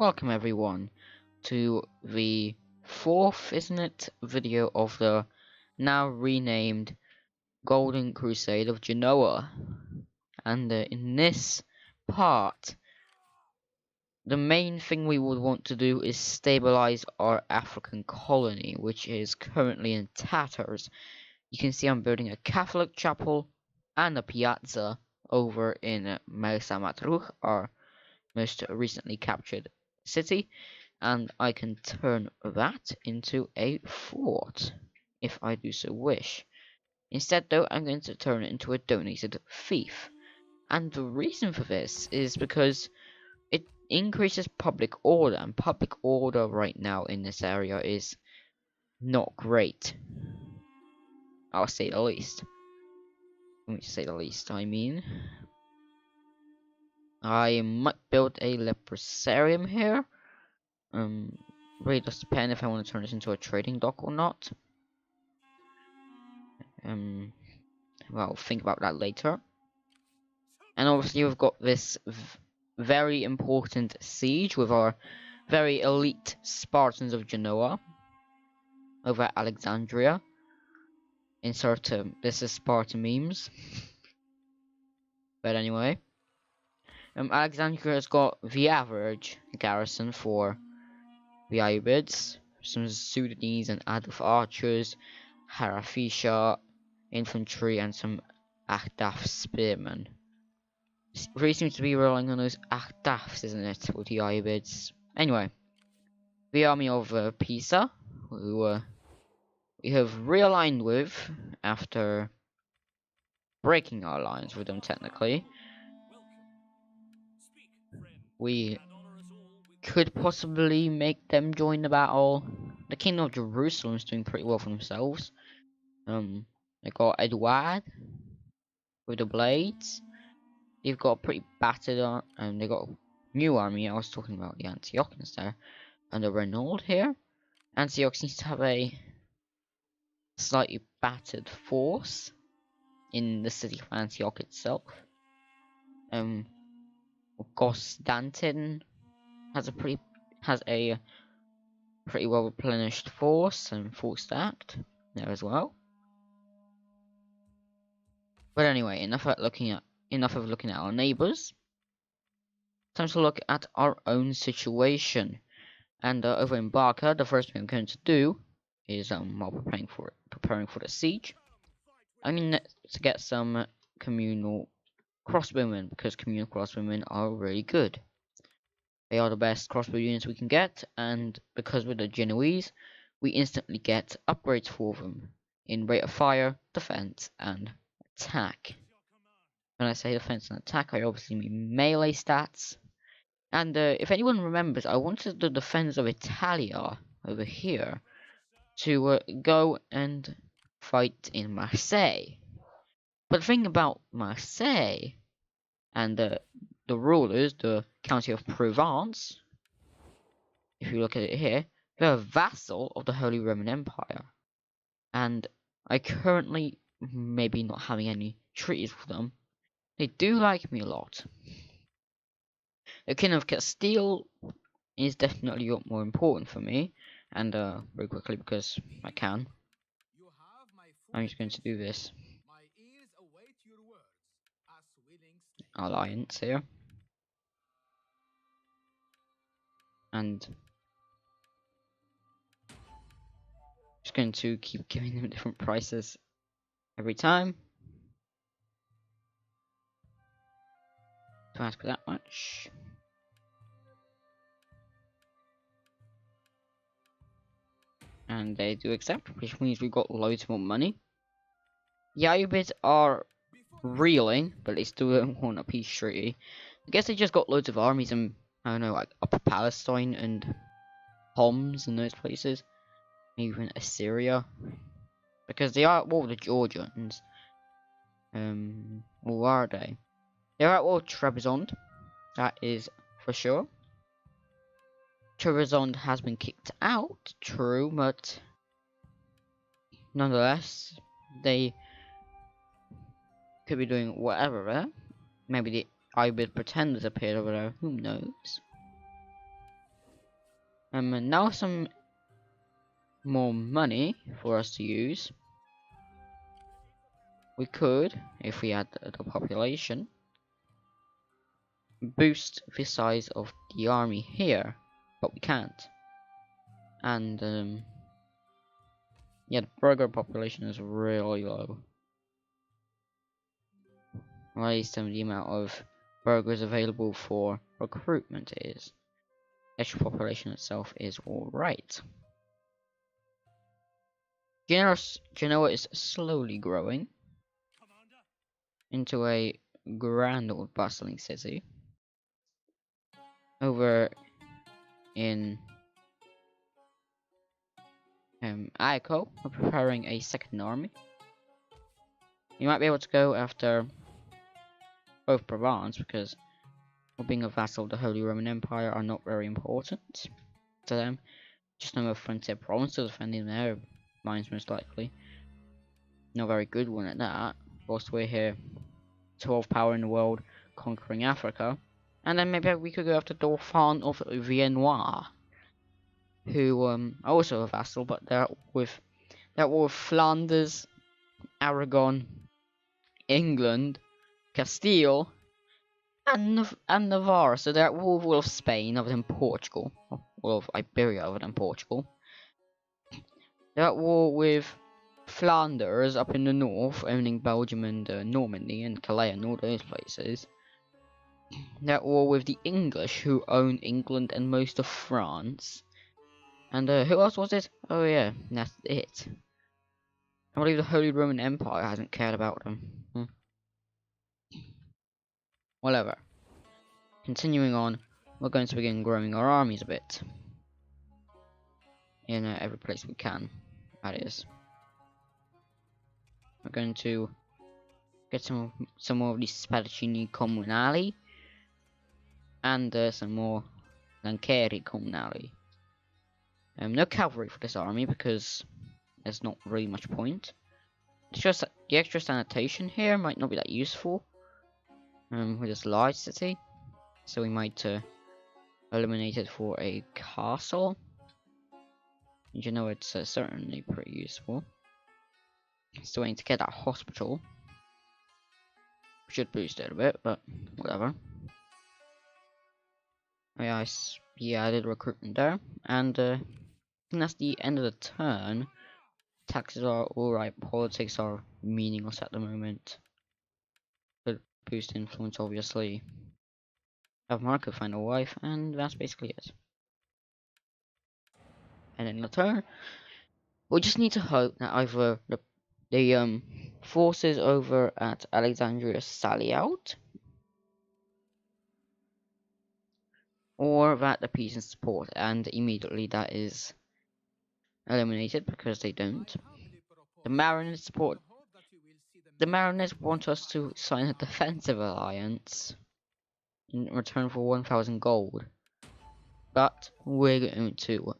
Welcome everyone to the fourth, isn't it, video of the now renamed Golden Crusade of Genoa. And in this part, the main thing we would want to do is stabilize our African colony, which is currently in tatters. You can see I'm building a Catholic chapel and a piazza over in Mersa Matruh, our most recently captured city, and I can turn that into a fort if I do so wish. Instead though, I'm going to turn it into a donated fief, and the reason for this is because it increases public order, and public order right now in this area is not great. I'll say the least. Let me say the least, I mean. I might build a leprosarium here. Really does depend if I want to turn this into a trading dock or not. Well, think about that later. And obviously we've got this very important siege with our very elite Spartans of Genoa over at Alexandria. Insert this is Spartan memes. But anyway, Alexandria's got the average garrison for the Ayyubids, some Sudanese and Adolf archers, Harafisha infantry, and some Ahdaf spearmen. Really seems to be relying on those Ahdafs, isn't it, with the Ayyubids. Anyway, the army of Pisa, who we have realigned with after breaking our alliance with them technically. We could possibly make them join the battle. The Kingdom of Jerusalem is doing pretty well for themselves. They got Edward with the blades. They've got a pretty battered and they got a new army. I was talking about the Antiochans there, and the Renault here. Antioch seems to have a slightly battered force in the city of Antioch itself. Constantine has a pretty well replenished force and full stacked there as well. But anyway, enough of looking at our neighbours. Time to look at our own situation. And over in Barca, the first thing I'm going to do is while preparing for the siege, I'm going to get some communal crossbowmen, because communal crossbowmen are really good. They are the best crossbow units we can get, and because we're the Genoese, we instantly get upgrades for them in rate of fire, defense, and attack. When I say defense and attack, I obviously mean melee stats. And if anyone remembers, I wanted the defense of Italia over here to go and fight in Marseille. But the thing about Marseille and the rulers, the County of Provence, if you look at it here, they're a vassal of the Holy Roman Empire. And I currently, maybe not having any treaties with them, they do like me a lot. The King of Castile is definitely a lot more important for me, and very quickly, because I can, I'm just going to do this alliance here, and just going to keep giving them different prices every time. Don't ask for that much. And they do accept, which means we've got loads more money. The ayyubids are reeling, but they still don't want a peace treaty. I guess they just got loads of armies in, I don't know, like Upper Palestine and Homs and those places. Even Assyria. Because they are at war with the Georgians. Or are they? They're at war with Trebizond. That is for sure. Trebizond has been kicked out, true, but nonetheless, they could be doing whatever there. Maybe the Ibid pretenders appeared over there, who knows? And now some more money for us to use. We could, if we had the population, boost the size of the army here, but we can't. And yeah, the burger population is really low. Or at least the amount of burgers available for recruitment is. The actual population itself is alright. Genoa is slowly growing into a grand old bustling city. Over in Aiko, we're preparing a second army. You might be able to go after both Provence because, well, being a vassal of the Holy Roman Empire are not very important to them. Just another frontier province to defend in their minds, most likely. Not a very good one at that. Whilst we're here, 12th power in the world, conquering Africa. And then maybe we could go after Dauphin of Viennois, who are also a vassal, but they're with Flanders, Aragon, England, Castile, and Navarre. So they're at war with Spain other than Portugal, or of Iberia other than Portugal. They're at war with Flanders up in the north, owning Belgium and Normandy and Calais and all those places. They're at war with the English, who own England and most of France. And who else was it? Oh yeah, that's it. I believe the Holy Roman Empire hasn't cared about them. Whatever. Continuing on, we're going to begin growing our armies a bit. In every place we can, that is. We're going to get some more of these Spadacini Comunali. And some more Lancieri Comunali. No cavalry for this army because there's not really much point. It's just that the extra sanitation here might not be that useful with this large city, so we might eliminate it for a castle. You know, it's certainly pretty useful. Still waiting to get that hospital. We should boost it a bit, but whatever. Yeah, I did recruitment there, and that's the end of the turn. Taxes are alright, politics are meaningless at the moment. But boost influence, obviously. Have Marco find a wife, and that's basically it. And in the turn, we just need to hope that either the forces over at Alexandria sally out, or that the peasants support, and immediately that is eliminated because they don't. The Mariners support. The Mariners want us to sign a defensive alliance in return for 1,000 gold. But we're going to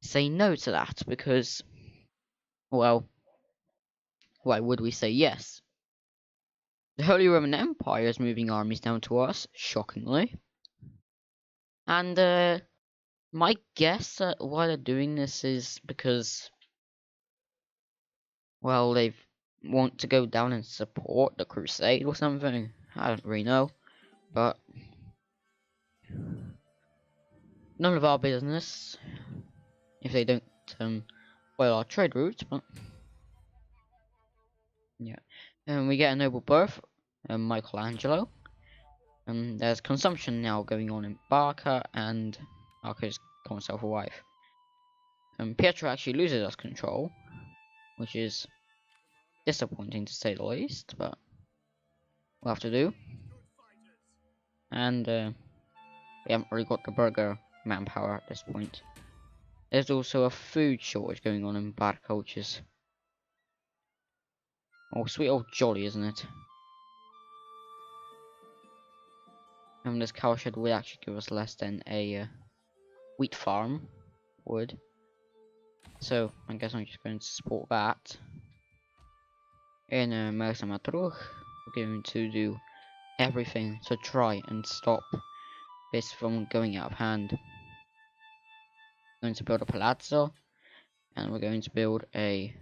say no to that because, well, why would we say yes? The Holy Roman Empire is moving armies down to us, shockingly. And my guess at why they're doing this is because, well, they want to go down and support the crusade or something. I don't really know, but none of our business if they don't follow our trade routes. But yeah, and we get a noble birth, Michelangelo. There's consumption now going on in Barca, and Barca's got himself a wife. Pietro actually loses us control, which is disappointing to say the least, but we'll have to do. And we haven't really got the burger manpower at this point. There's also a food shortage going on in Barca, which is sweet old jolly, isn't it? This cowshed would actually give us less than a wheat farm would. So I guess I'm just going to support that. In Mersa Matruch, we're going to do everything to try and stop this from going out of hand. Going to build a palazzo, and we're going to build a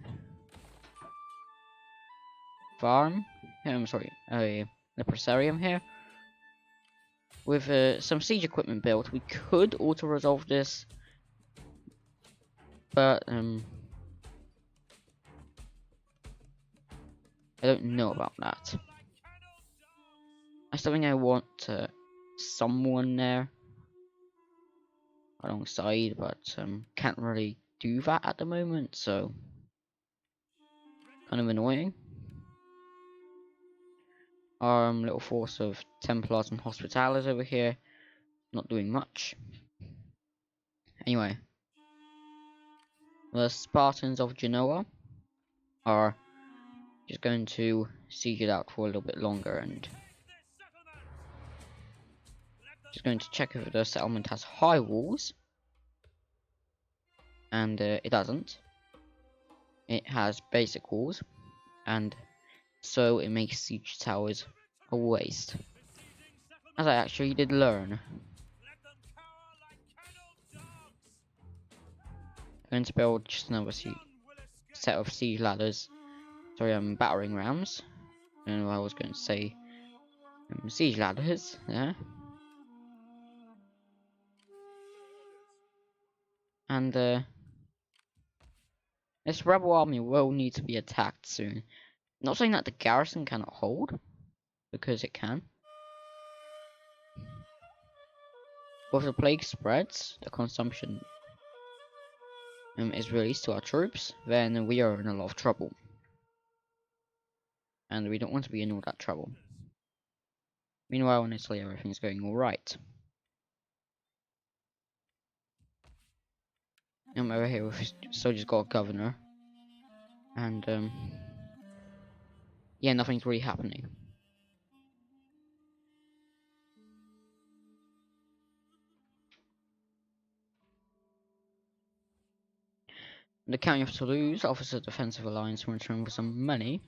farm. I'm sorry, a leprosarium here. With some siege equipment built, we could auto-resolve this, but I don't know about that. I still think I want someone there alongside, but can't really do that at the moment, so kind of annoying. Our little force of Templars and Hospitalers over here, not doing much. Anyway, the Spartans of Genoa are just going to siege it out for a little bit longer, and just going to check if the settlement has high walls, and it doesn't. It has basic walls, and so it makes siege towers a waste, as I actually did learn. I'm going to build just another set of siege ladders. Sorry, battering rams. I don't know what I was going to say. Siege ladders, yeah. And this rebel army will need to be attacked soon. Not saying that the garrison cannot hold, because it can. But if the plague spreads, the consumption is released to our troops, then we are in a lot of trouble. And we don't want to be in all that trouble. Meanwhile, in Italy, everything's going alright. I'm over here with soldiers got a governor. And, yeah, nothing's really happening. The County of Toulouse offers a defensive alliance in return for some money.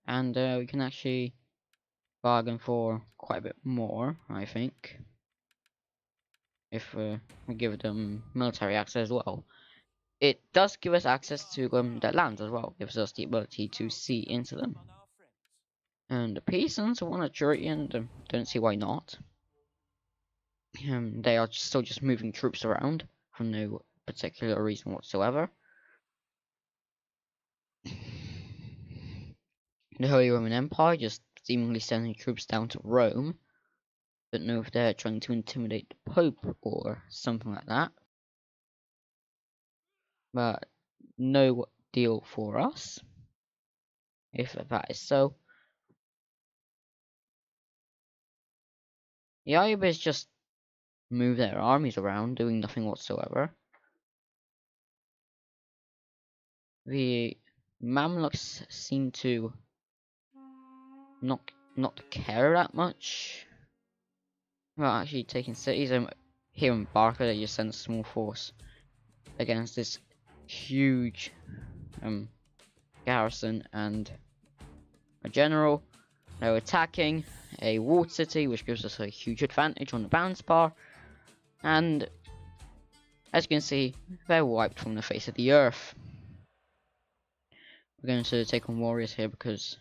And we can actually bargain for quite a bit more, I think. If we give them military access as well. It does give us access to their lands as well. Gives us the ability to see into them. And the peasants want a jury, and don't see why not. They are still just moving troops around for no particular reason whatsoever. The Holy Roman Empire just seemingly sending troops down to Rome. Don't know if they're trying to intimidate the Pope or something like that. But no deal for us, if that is so. The Ayyubids just move their armies around, doing nothing whatsoever. The Mamluks seem to not care that much. Well, actually taking cities. Here in Barca, they just send a small force against this huge garrison and a general. They're attacking a walled city, which gives us a huge advantage on the balance bar. And as you can see, they're wiped from the face of the earth. We're going to take on warriors here because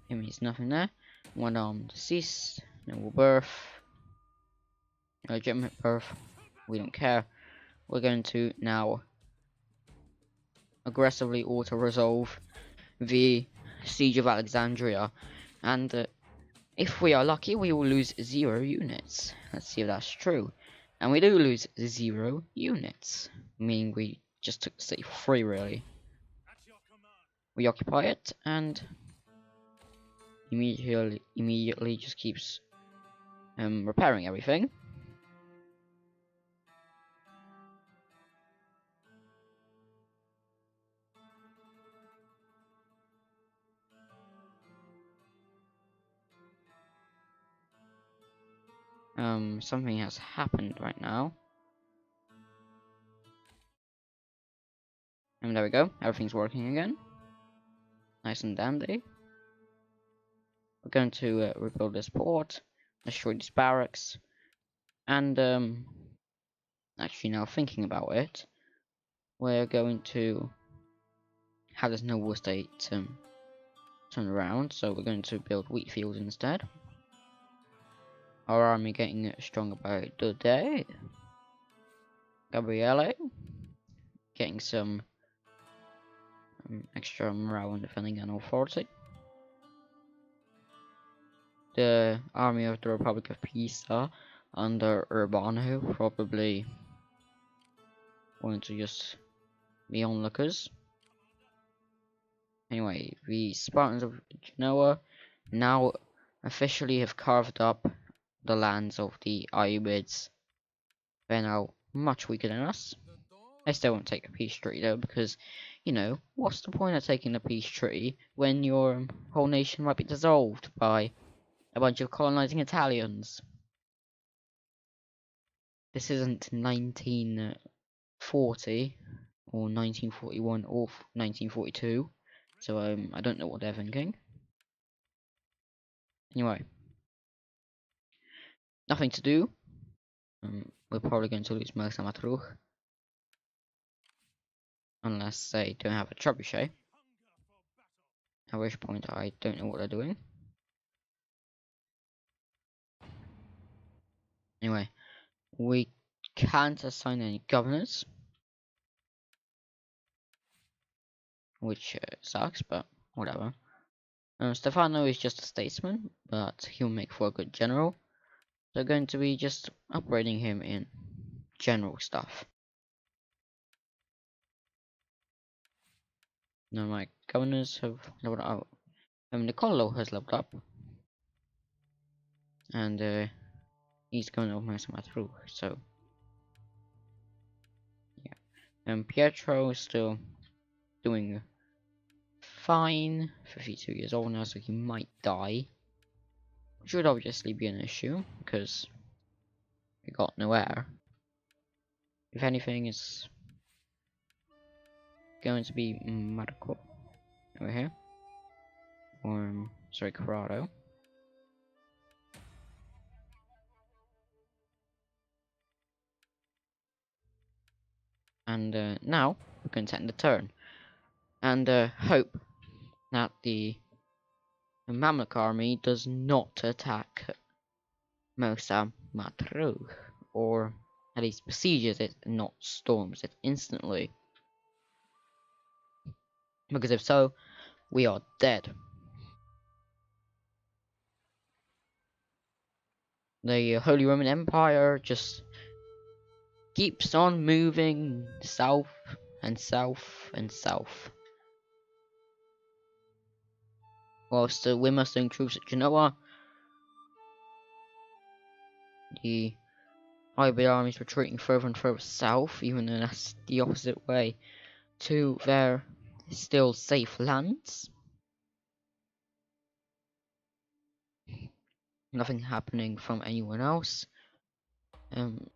it means nothing there. One arm deceased, noble birth, legitimate birth, we don't care. We're going to now aggressively auto-resolve the siege of Alexandria, and if we are lucky we will lose 0 units. Let's see if that's true. And we do lose 0 units, meaning we just took the city for free really. We occupy it and immediately just keeps repairing everything. Something has happened right now. And there we go, everything's working again. Nice and dandy. We're going to rebuild this port, destroy these barracks, And actually, now thinking about it, we're going to have this noble estate turn around. So we're going to build wheat fields instead. Our army getting stronger by the day. Gabriele getting some extra morale and defending and authority. The army of the Republic of Pisa under Urbano probably going to just be onlookers. Anyway, the Spartans of Genoa now officially have carved up the lands of the ayyubids. They're now much weaker than us. I still won't take a peace treaty though, because, you know, what's the point of taking a peace treaty when your whole nation might be dissolved by a bunch of colonizing Italians? This isn't 1940 or 1941 or 1942, so I don't know what they're thinking. Anyway, nothing to do. We're probably going to lose most of Matruch, unless they don't have a trebuchet. At which point I don't know what they're doing. Anyway, we can't assign any governors, which sucks, but whatever. Stefano is just a statesman, but he'll make for a good general. They're going to be just upgrading him in general stuff. Now my governors have leveled up. Nicolo has leveled up, and he's going over most of my through. So yeah, and Pietro is still doing fine. 52 years old now, so he might die, which would obviously be an issue because we got no heir. If anything, it's going to be Marco over here, or sorry, Corrado. And now we're going to end the turn, and hope that the Mamluk army does not attack Mosa Matruh, or at least besieges it and not storms it instantly. Because if so, we are dead. The Holy Roman Empire just keeps on moving south and south and south. Whilst we're mustering troops at Genoa, the Ibid army is retreating further and further south, even though that's the opposite way to their still safe lands. Nothing happening from anyone else.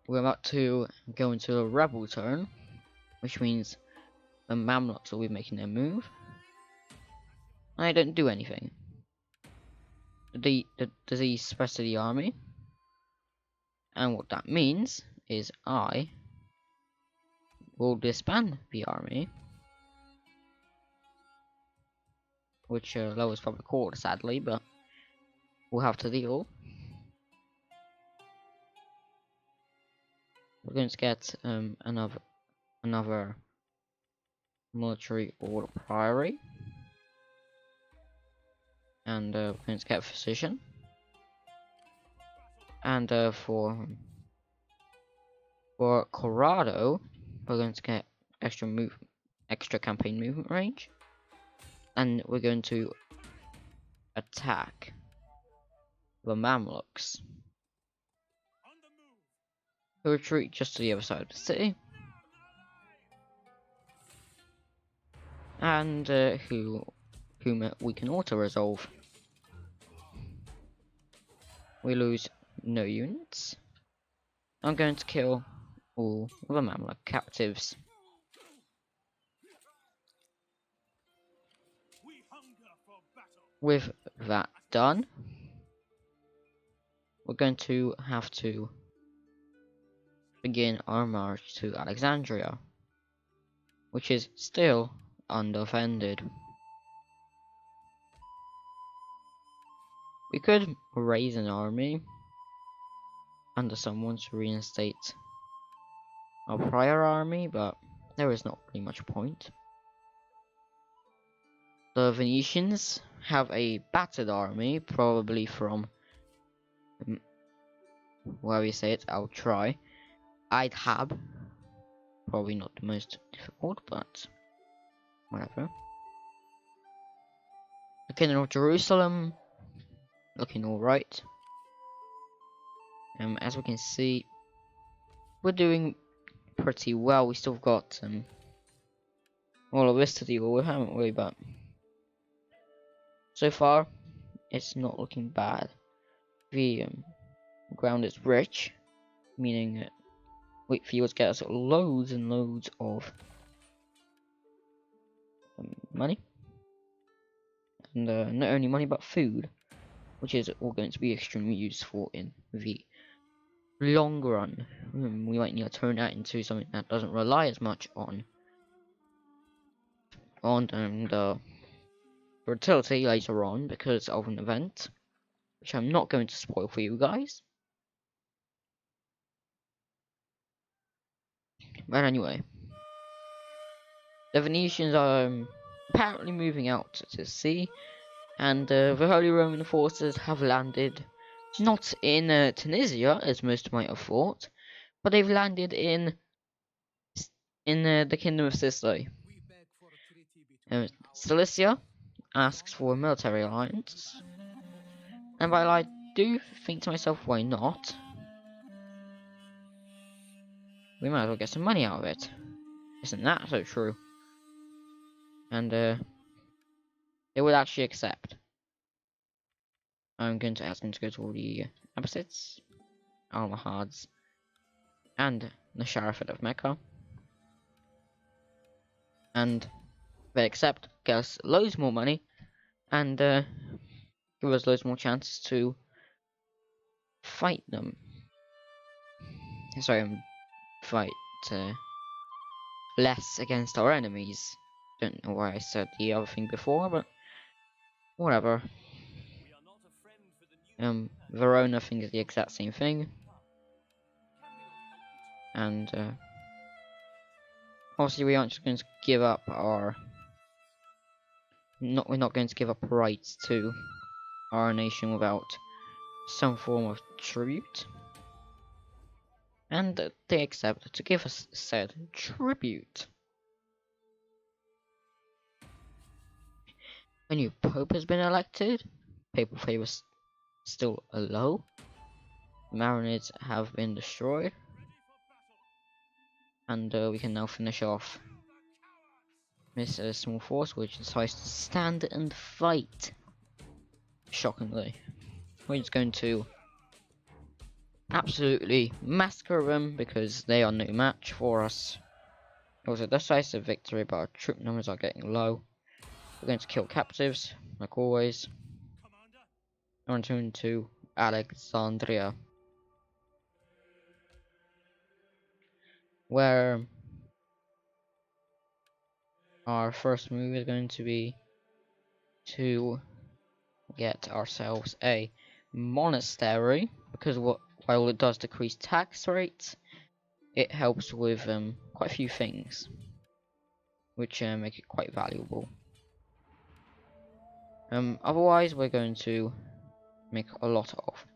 We're about to go into a rebel turn, which means the Mamluks will be making their move. I don't do anything. The disease spreads to the army, and what that means is I will disband the army, which lowers public order sadly, but we'll have to deal. We're going to get another military order priory, and we're going to get a physician, and for Corrado, we're going to get extra campaign movement range, and we're going to attack the Mamluks, who retreat just to the other side of the city, and whom we can auto-resolve. We lose no units. I'm going to kill all of the Mamluk captives. With that done, we're going to have to begin our march to Alexandria, which is still undefended. We could raise an army under someone to reinstate our prior army, but there is not really much point. The Venetians have a battered army, probably from where we say it, I'll try. I'd probably not the most difficult, but whatever. The Kingdom of Jerusalem, looking alright. As we can see, we're doing pretty well. We still got all of this to deal with, haven't we? But so far, it's not looking bad. The ground is rich, meaning wheat fields get us loads and loads of money, and not only money but food, which is all going to be extremely useful in the long run. We might need to turn that into something that doesn't rely as much on the fertility later on because of an event, which I'm not going to spoil for you guys. But anyway, the Venetians are apparently moving out to sea, and the Holy Roman forces have landed not in Tunisia, as most might have thought, but they've landed in the Kingdom of Sicily. Cilicia asks for a military alliance, and while I do think to myself, why not? We might as well get some money out of it. Isn't that so true? And they would actually accept. I'm going to ask them to go to all the Abbasids, Almohads, and the Sharifate of Mecca. And they accept, get us loads more money, and give us loads more chances to fight them. Sorry, fight less against our enemies. Don't know why I said the other thing before, but whatever. Verona thinks the exact same thing, and obviously we aren't just going to give up our. We're not going to give up rights to our nation without some form of tribute. And they accept to give us said tribute. A new pope has been elected. Papal favors still low. Marinids have been destroyed. And we can now finish off this small force, which decides to stand and fight. Shockingly. We're just going to absolutely massacre them because they are no match for us. It was a decisive victory, but our troop numbers are getting low. We're going to kill captives, like always. And return to Alexandria, where our first move is going to be to get ourselves a monastery, because while it does decrease tax rates, it helps with quite a few things, which make it quite valuable. Otherwise, we're going to make a lot of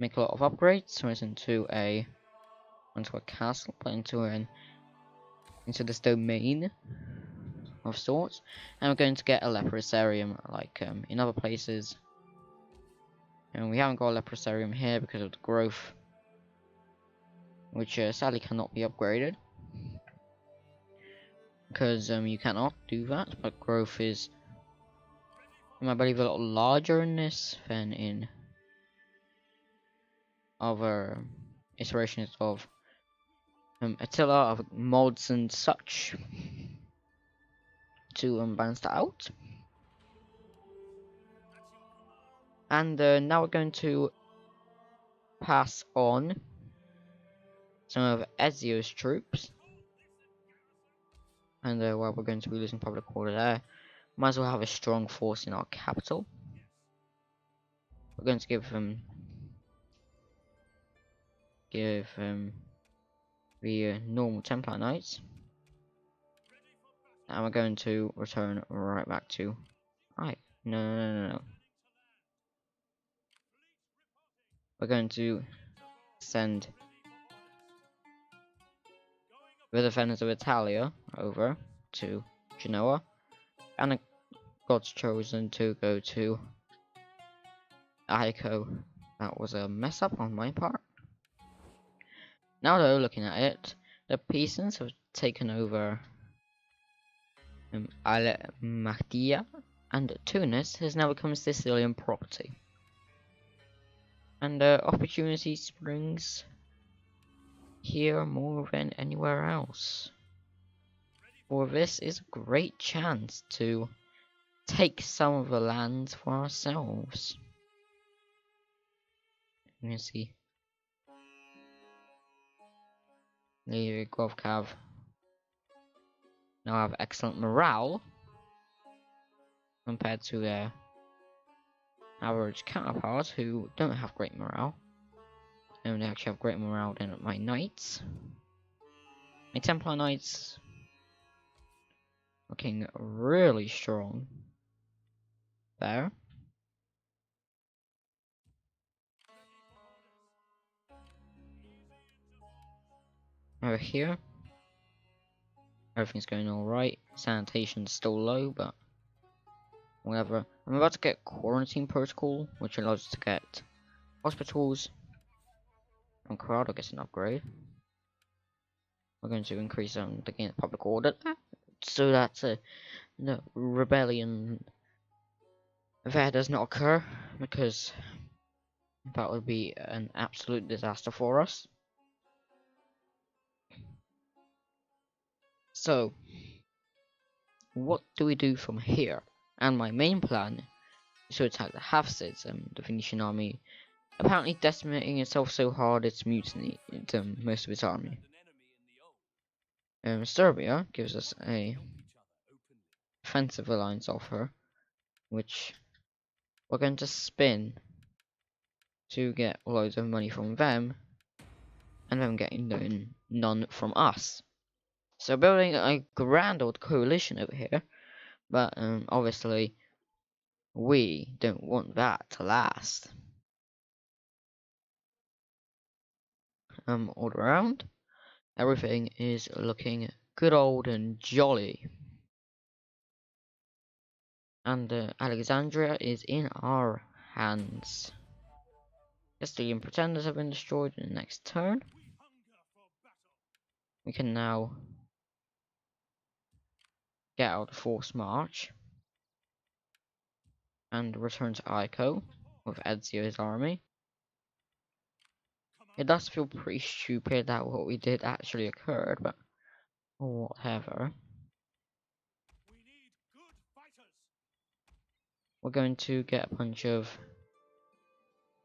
upgrades. So it's into a castle, but into this domain of sorts, and we're going to get a leprosarium like in other places. And we haven't got a leprosarium here because of the growth, which sadly cannot be upgraded, because you cannot do that. But growth is, I believe, a lot larger in this than in other iterations of Attila, of mods and such, to balance that out. And now we're going to pass on some of Ezio's troops. And while we're going to be losing public order there, might as well have a strong force in our capital. We're going to give the normal Templar Knights. And we're going to return right back to... Right, no. We're going to send the defenders of Italia over to Genoa, and God's chosen to go to Aiko. That was a mess up on my part. Now though, looking at it, the Pisans have taken over Alexandria, and Tunis has now become Sicilian property. And opportunity springs here more than anywhere else. For this is a great chance to take some of the land for ourselves. Let me see. The Govcav now have excellent morale compared to their average counterparts who don't have great morale. And they actually have great morale than my knights. My Templar Knights looking really strong there. Over here, everything's going alright. Sanitation's still low, but whatever. I'm about to get quarantine protocol, which allows us to get hospitals. And Corrado gets an upgrade. We're going to increase the gain of public order, so that the rebellion there does not occur, because that would be an absolute disaster for us. So, what do we do from here? And my main plan is to attack the Hafsids, the Venetian army, apparently decimating itself so hard it's mutinied most of its army. Serbia gives us a defensive alliance offer, which we're going to spin to get loads of money from them, and them getting none from us. So building a grand old coalition over here, but obviously we don't want that to last. All around, everything is looking good old and jolly. And Alexandria is in our hands. Castilian pretenders have been destroyed in the next turn. We can now get out of forced march and return to Ico with Ezio's army. It does feel pretty stupid that what we did actually occurred, but whatever. We're going to get a bunch of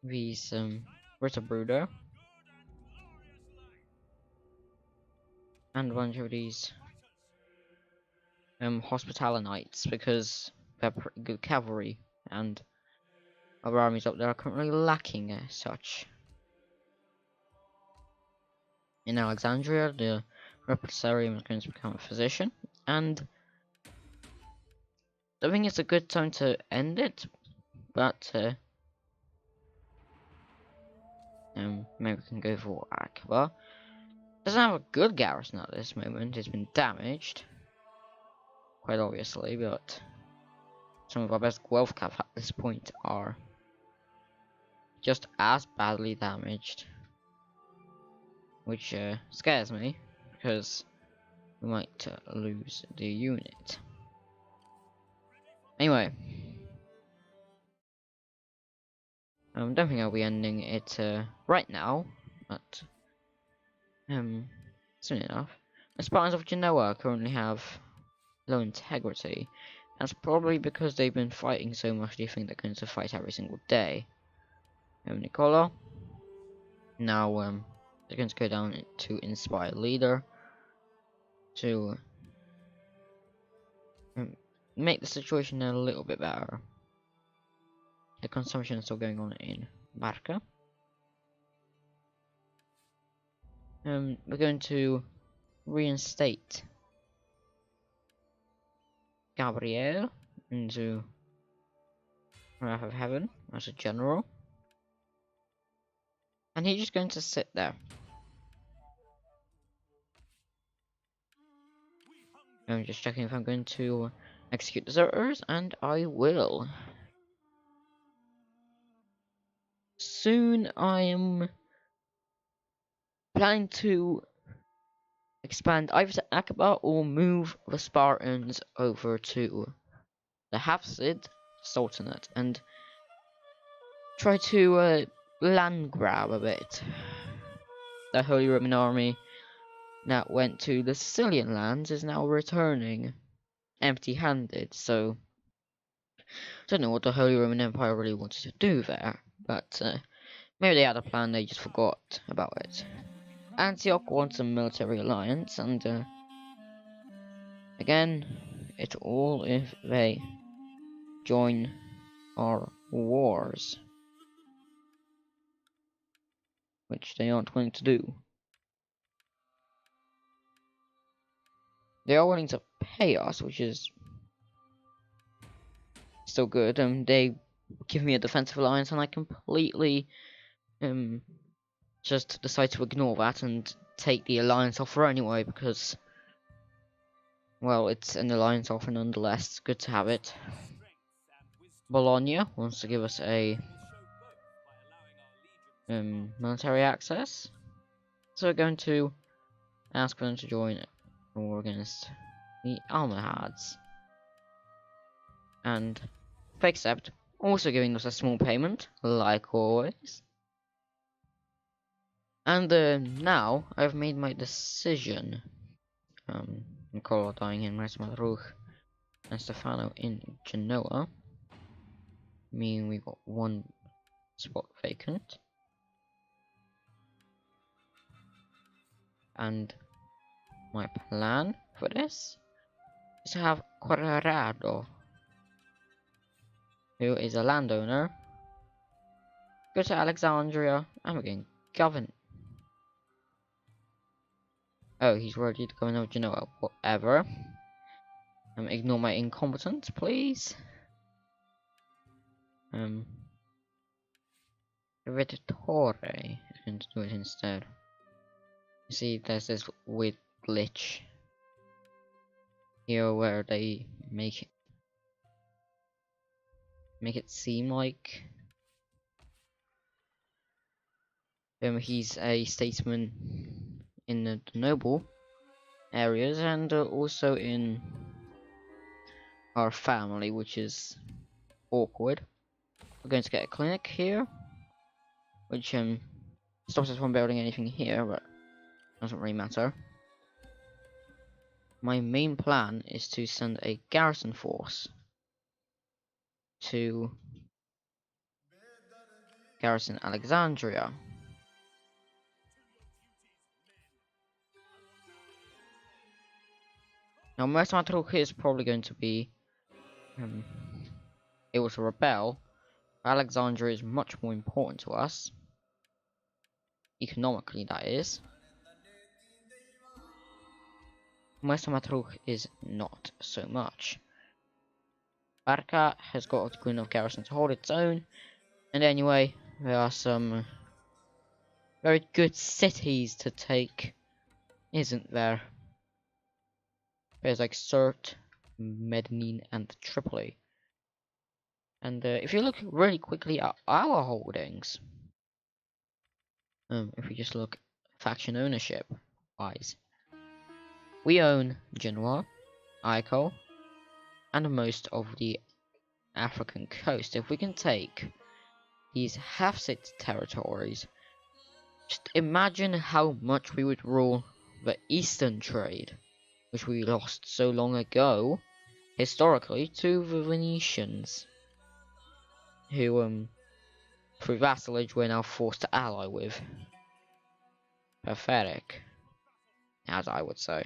these Ritterbruder and a bunch of these Hospitaller Knights, because they're pretty good cavalry, and other armies up there are currently lacking as such. In Alexandria, the Repressarium is going to become a physician, and I think it's a good time to end it, but maybe we can go for Akbar. Doesn't have a good garrison at this moment, it's been damaged, quite obviously, but some of our best Guelph cav at this point are just as badly damaged, which scares me, because we might lose the unit. Anyway, I don't think I'll be ending it right now, but soon enough. The Spartans of Genoa currently have low integrity. That's probably because they've been fighting so much they think they're going to fight every single day. Nicola. Now They're going to go down to inspire leader to make the situation a little bit better. The consumption is still going on in Barca. We're going to reinstate Gabriel into Wrath of Heaven as a general. And he's just going to sit there. I'm just checking if I'm going to execute deserters, and I will. Soon I am planning to expand either to Aqaba or move the Spartans over to the Hafsid Sultanate and try to land grab a bit. The Holy Roman Army that went to the Sicilian lands is now returning empty-handed, so I don't know what the Holy Roman Empire really wanted to do there, but maybe they had a plan, they just forgot about it. Antioch wants a military alliance, and again, it's all if they join our wars, which they aren't willing to do. They are willing to pay us, which is still good. They give me a defensive alliance, and I completely just decide to ignore that and take the alliance offer anyway, because, well, it's an alliance offer nonetheless. It's good to have it. Bologna wants to give us a military access, so we're going to ask them to join a war against the Almohads. And if they accept, also giving us a small payment, like always. And now I've made my decision. Nicola dying in Madruch and Stefano in Genoa, meaning we got one spot vacant. And my plan for this is to have Corrado, who is a landowner, go to Alexandria and begin govern. Oh, he's ready to govern over Genoa. Whatever. Ignore my incompetence, please. Reddittore is going to do it instead. You see, there's this weird glitch here where they make it seem like he's a statesman in the noble areas and also in our family, which is awkward. We're going to get a clinic here, which stops us from building anything here, but doesn't really matter. My main plan is to send a garrison force to garrison Alexandria. Now, most of my talk here is probably going to be able to rebel. Alexandria is much more important to us, economically that is. Most of my talk is not so much. Barca has got a good enough garrison to hold its own, and anyway, there are some very good cities to take, isn't there? There's like Sirte, Medellin, and Tripoli. And if you look really quickly at our holdings, if we just look faction ownership wise, we own Genoa, Ico, and most of the African coast. If we can take these Hafsid territories, just imagine how much we would rule the Eastern trade, which we lost so long ago, historically, to the Venetians, who, through vassalage, we're now forced to ally with. pathetic, as I would say.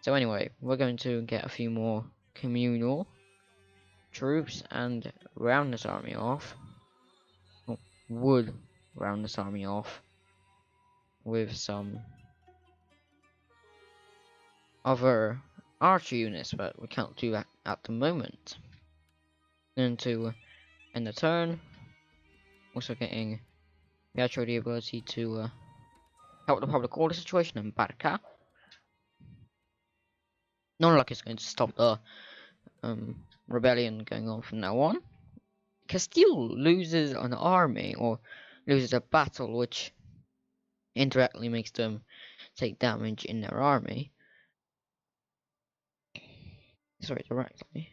So anyway, we're going to get a few more communal troops and round this army off. Or would round this army off with some other archer units, but we can't do that at the moment. Then to end the turn, also getting Pietro the ability to help the public order situation in Barca. Not like it's going to stop the rebellion going on from now on. Castile loses an army or loses a battle, which indirectly makes them take damage in their army. Sorry, directly.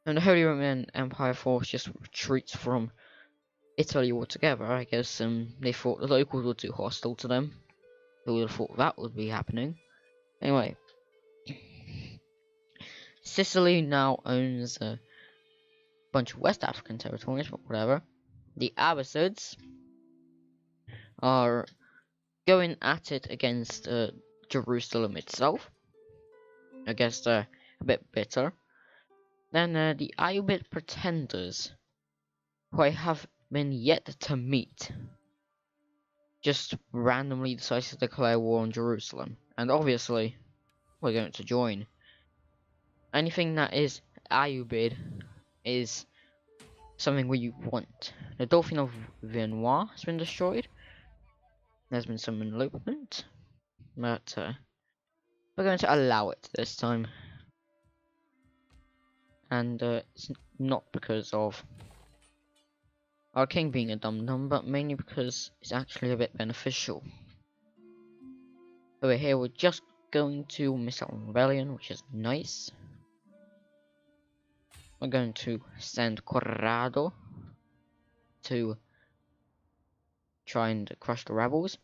And the Holy Roman Empire force just retreats from Italy altogether. I guess they thought the locals were too hostile to them. Who would have thought that would be happening? Anyway, Sicily now owns a bunch of West African territories, but whatever. The Abbasids are going at it against Jerusalem itself. I guess they're a bit bitter. Then the ayyubid pretenders, who I have been yet to meet, just randomly decided to declare war on Jerusalem. And obviously, we're going to join. Anything that is ayyubid is something we want. The Dolphin of Genoa has been destroyed. There's been some elopement, but we're going to allow it this time. And it's not because of our king being a dum-dum, but mainly because it's actually a bit beneficial. Over here, we're just going to miss out on rebellion, which is nice. We're going to send Corrado to try and crush the rebels,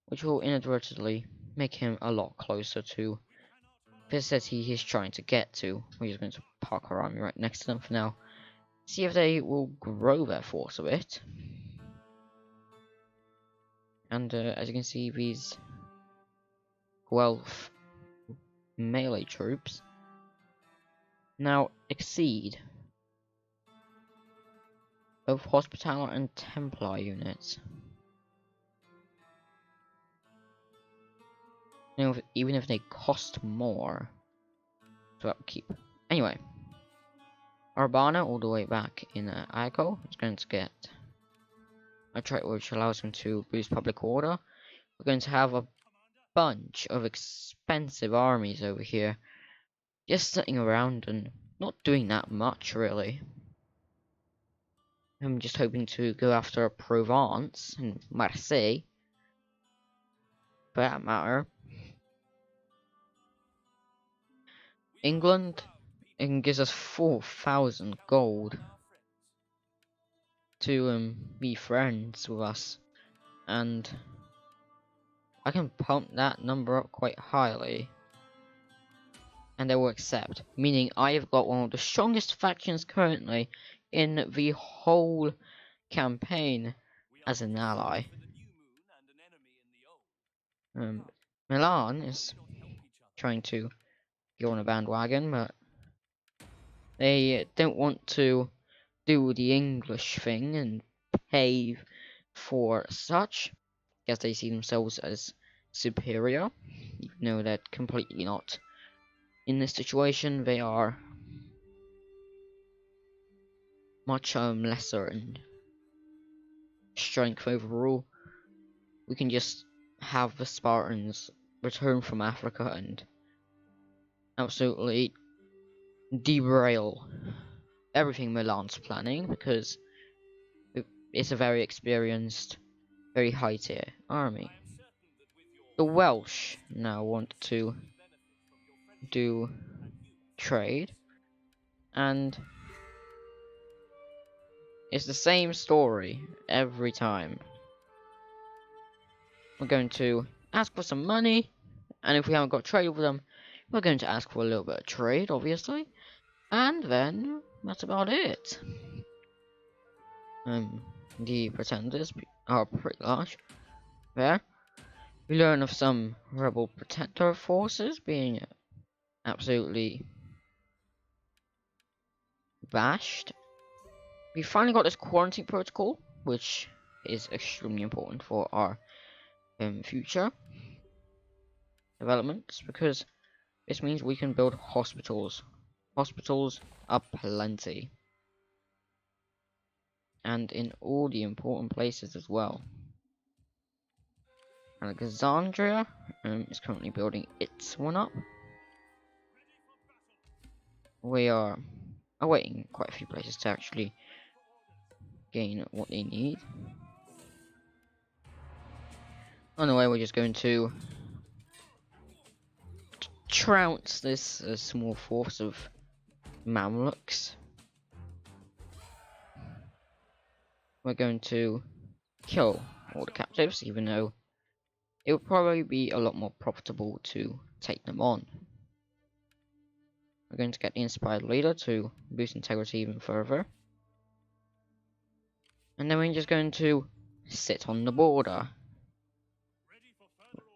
which will inadvertently make him a lot closer to the city he's trying to get to. We're just going to park our army right next to them for now. See if they will grow their force a bit. And as you can see, these 12 melee troops now exceed both Hospitaller and Templar units. Even if they cost more to upkeep. Anyway, Urbana, all the way back in Ico, is going to get a trait which allows him to boost public order. We're going to have a bunch of expensive armies over here, just sitting around and not doing that much, really. I'm just hoping to go after Provence and Marseille, for that matter. England, it gives us 4,000 gold to be friends with us, and I can pump that number up quite highly, and they will accept, meaning I have got one of the strongest factions currently in the whole campaign as an ally. Milan is trying to go on a bandwagon, but they don't want to do the English thing and pay for such, because they see themselves as superior, even though they're completely not. In this situation, they are much lesser in strength overall. We can just have the Spartans return from Africa and absolutely derail everything Milan's planning, because it's a very experienced, very high tier army. The Welsh now want to do trade, and it's the same story every time. We're going to ask for some money, and if we haven't got trade with them, we're going to ask for a little bit of trade, obviously, and then that's about it. the pretenders are pretty large. There, we learn of some rebel protector forces being absolutely bashed. We finally got this quarantine protocol, which is extremely important for our future developments, because this means we can build hospitals. Hospitals are plenty, and in all the important places as well. Alexandria is currently building its one up. We are awaiting quite a few places to actually gain what they need. On the way, we're just going to trounce this small force of Mamluks. We're going to kill all the captives, even though it would probably be a lot more profitable to take them on. We're going to get the inspired leader to boost integrity even further. And then we're just going to sit on the border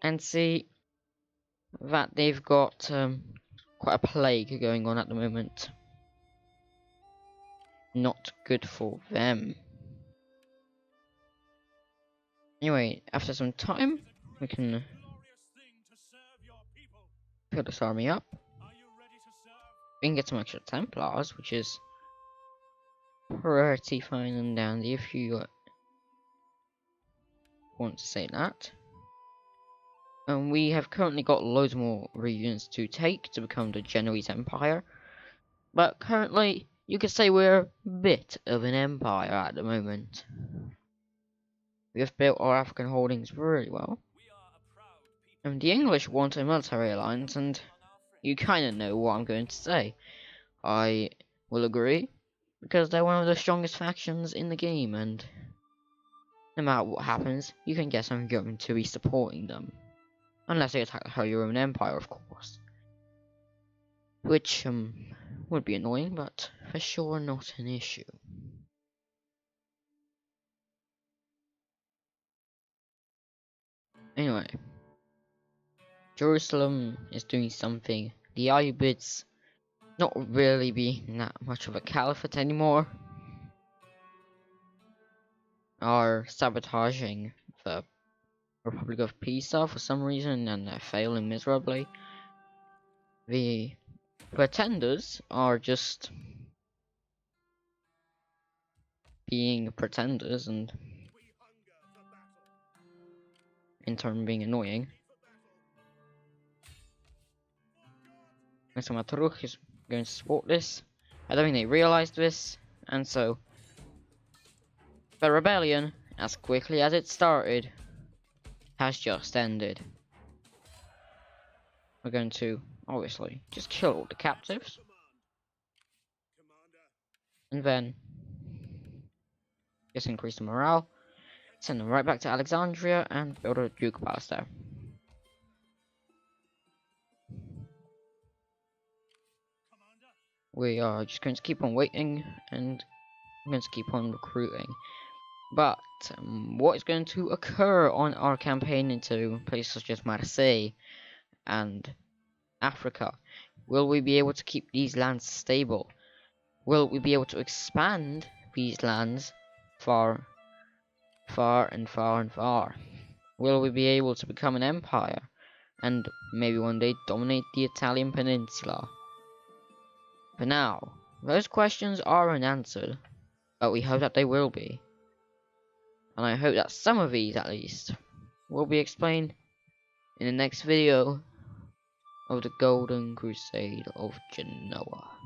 and see that they've got quite a plague going on at the moment. Not good for them. Anyway, after some time, we can build this army up. We can get some extra Templars, which is pretty fine and dandy if you want to say that. And we have currently got loads more regions to take to become the Genoese Empire. But currently, you could say we're a bit of an empire at the moment. We have built our African holdings really well. And the English want a military alliance, and you kind of know what I'm going to say. I will agree, because they're one of the strongest factions in the game, and no matter what happens, you can guess I'm going to be supporting them. Unless they attack your own empire, of course. Which, would be annoying, but for sure not an issue. Anyway, Jerusalem is doing something. The ayyubids not really being that much of a caliphate anymore are sabotaging the Republic of Pisa for some reason, and they're failing miserably. The pretenders are just being pretenders and in turn being annoying. And so Matruk is going to support this. I don't think they realized this, and so the rebellion, as quickly as it started, has just ended. We're going to, obviously, just kill all the captives. And then just increase the morale. Send them right back to Alexandria and build a Duke Palace there. We are just going to keep on waiting, and I'm going to keep on recruiting. But what is going to occur on our campaign into places such as Marseille and Africa? Will we be able to keep these lands stable? Will we be able to expand these lands far and far and far? Will we be able to become an empire and maybe one day dominate the Italian peninsula? For now, those questions are unanswered, but we hope that they will be. And I hope that some of these, at least, will be explained in the next video of the Golden Crusade of Genoa.